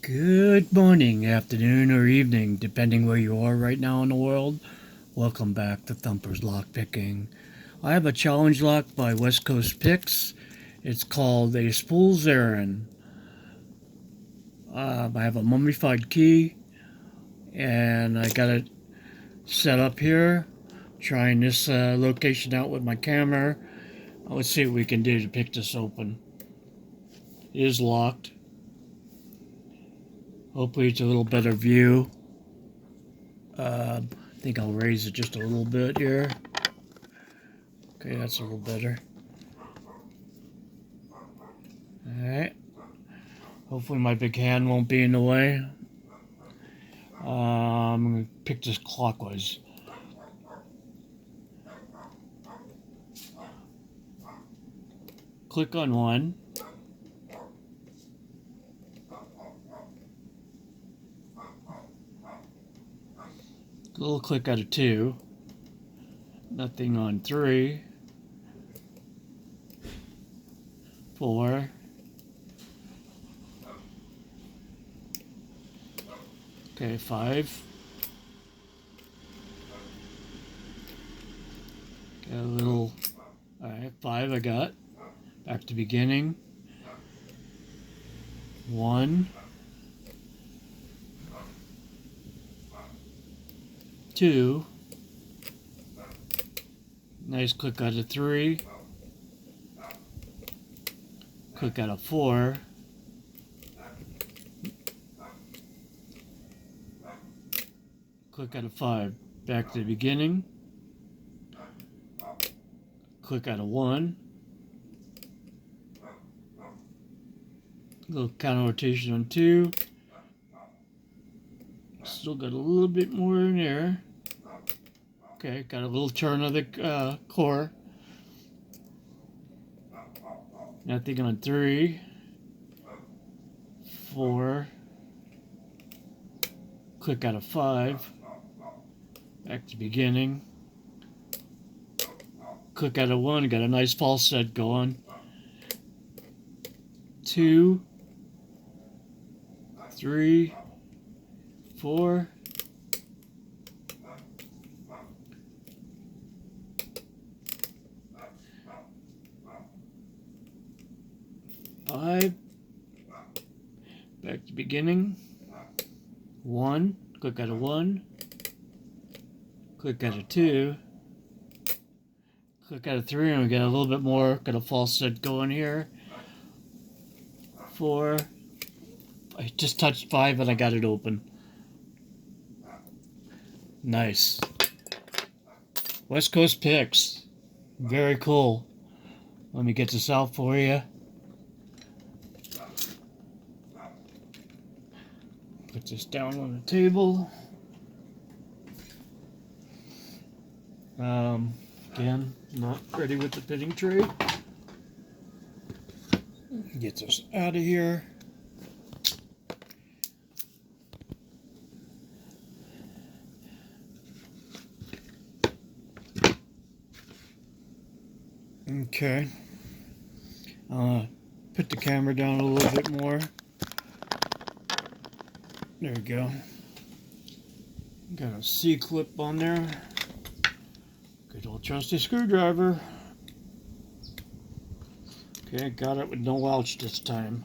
Good morning, afternoon, or evening, depending where you are right now in the world. Welcome back to Thumper's Lockpicking. I have a challenge lock by West Coast Picks. It's called a SPOOLS ERRAND. I have a mummified key, and I got it set up here. Trying this location out with my camera. Let's see what we can do to pick this open. It is locked. Hopefully it's a little better view. I think I'll raise it just a little bit here. Okay, that's a little better. Alright. Hopefully my big hand won't be in the way. I'm going to pick this clockwise. Click on one. Little click out of two. Nothing on three. 4. Okay, 5. Got a little. Alright, 5 I got. Back to beginning. 1. 2. Nice click out of 3. Click out of 4. Click out of 5. Back to the beginning. Click out of 1. Little counter rotation on 2. Still got a little bit more in there. Okay, got a little turn of the core. Nothing on 3. 4. Click out of 5. Back to beginning. Click out of 1. Got a nice false set going. 2. 3. 4. 5. Back to beginning. 1. Click out of 1. Click out of 2. Click out of 3, and we got a little bit more. Got a false set going here. 4. I just touched 5 and I got it open. Nice. West Coast Picks. Very cool. Let me get this out for you. Put this down on the table. Again, not ready with the fitting tray. Get this out of here. Okay. Put the camera down a little bit more. There we go. Got a C-clip on there. Good old trusty screwdriver. Okay, got it with no ouch this time.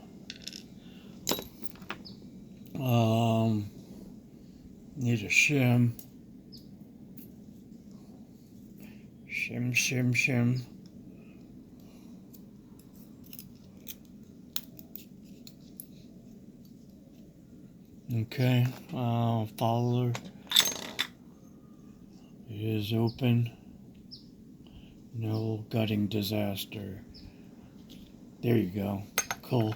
Need a shim. Shim, shim, shim. Okay, follower is open. No gutting disaster. There you go. Cool.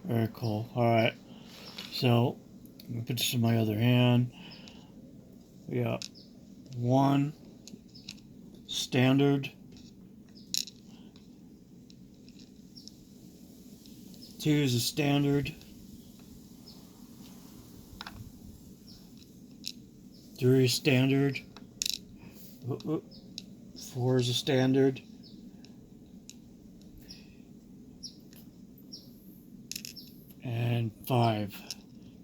Very cool. Alright. So, I'm going to put this in my other hand. We got 1 standard. 2 is a standard. 3 is standard. 4 is a standard. And 5.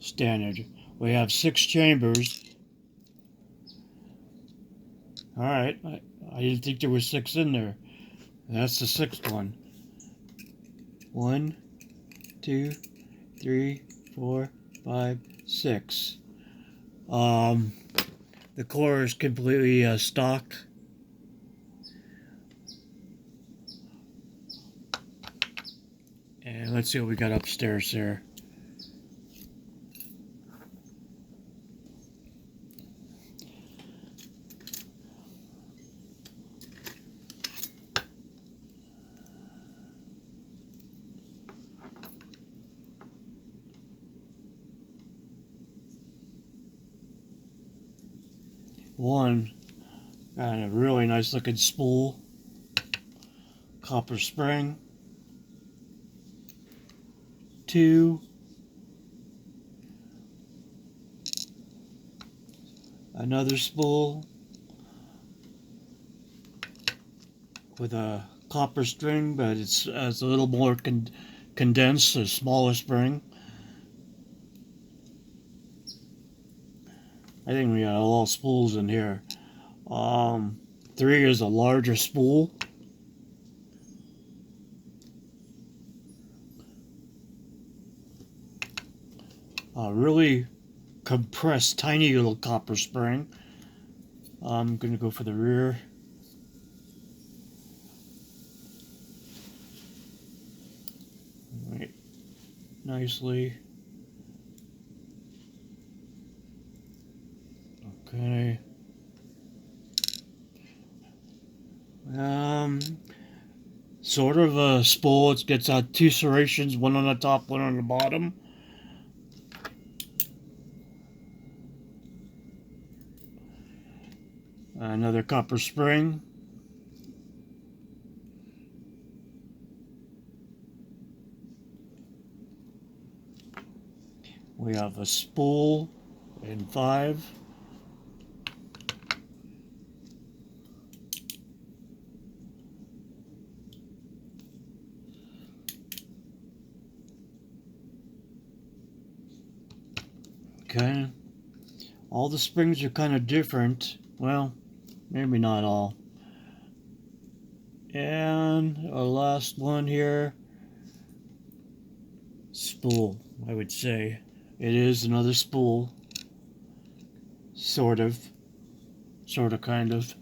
standard. We have 6 chambers. Alright, I didn't think there were 6 in there. That's the 6th one. 1, 2, 3, 4, 5, 6. The core is completely stock. And let's see what we got upstairs there. One, got a really nice looking spool, copper spring. 2, another spool with a copper string, but it's a little more condensed, a smaller spring. I think we got a lot of spools in here. 3 is a larger spool. A really compressed, tiny little copper spring. I'm going to go for the rear. Right. Nicely. Okay. Sort of a spool. It gets 2 serrations, one on the top, one on the bottom. Another copper spring. We have a spool in 5. Okay. All the springs are kind of different. Well, maybe not all. And our last one here. Spool, I would say. It is another spool. Sort of. Sort of, kind of.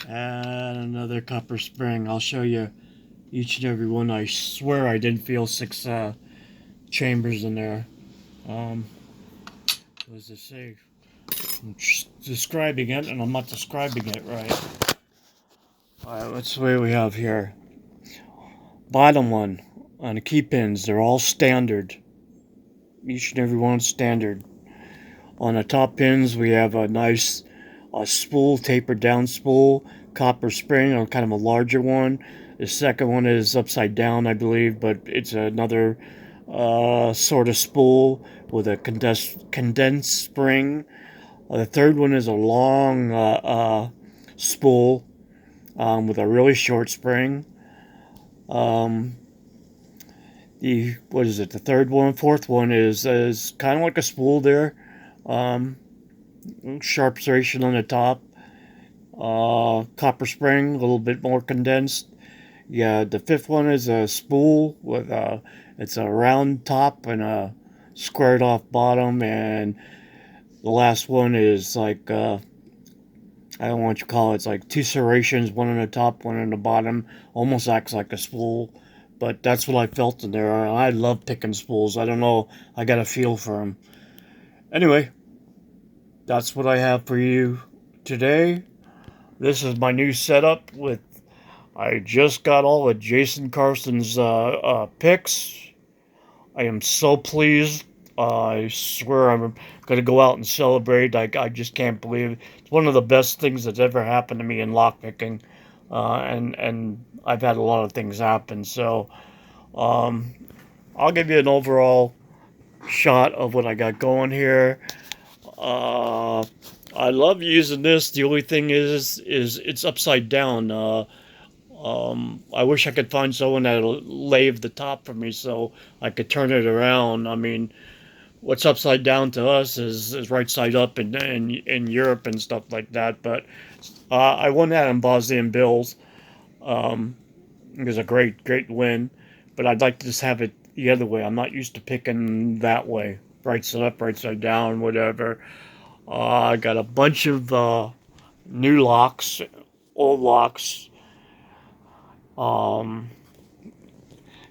And another copper spring. I'll show you each and every one. I swear I didn't feel 6 chambers in there. What does it say? I'm describing it, and I'm not describing it right. Alright, what's the way we have here? Bottom one on the key pins, they're all standard. Each and every one standard. On the top pins, we have a nice spool, tapered down spool, copper spring, or kind of a larger one. The second one is upside down, I believe, but it's another sort of spool with a condensed spring. The third one is a long spool with a really short spring. What is it? The third one, fourth one is kind of like a spool there. Sharp serration on the top. Copper spring, a little bit more condensed. Yeah, the fifth one is a spool with it's a round top and a squared off bottom, and the last one is like I don't know what you call it. It's like 2 serrations, one on the top, one on the bottom. Almost acts like a spool, but that's what I felt in there. I love picking spools. I don't know. I got a feel for them. Anyway, that's what I have for you today. This is my new setup with. I just got all of Jason Carson's picks. I am so pleased. I swear I'm going to go out and celebrate. I just can't believe it. It's one of the best things that's ever happened to me in lockpicking. And I've had a lot of things happen. So I'll give you an overall shot of what I got going here. I love using this. The only thing is it's upside down. I wish I could find someone that'll lave the top for me so I could turn it around. I mean, what's upside down to us is right side up in Europe and stuff like that. But I won that in Bosnian Bills. Um, it was a great win. But I'd like to just have it the other way. I'm not used to picking that way. Right side up, right side down, whatever. I got a bunch of new locks, old locks. Um,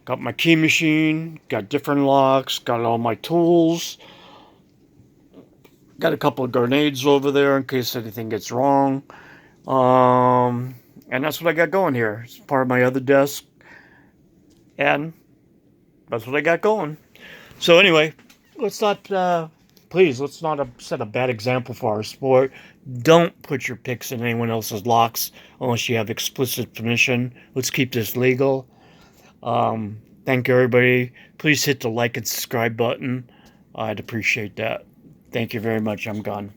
got my key machine, got different locks, got all my tools, got a couple of grenades over there in case anything gets wrong. And that's what I got going here. It's part of my other desk, and that's what I got going. So anyway, let's not, please, let's not set a bad example for our sport. Don't put your picks in anyone else's locks unless you have explicit permission. Let's keep this legal. Thank you, everybody. Please hit the like and subscribe button. I'd appreciate that. Thank you very much. I'm gone.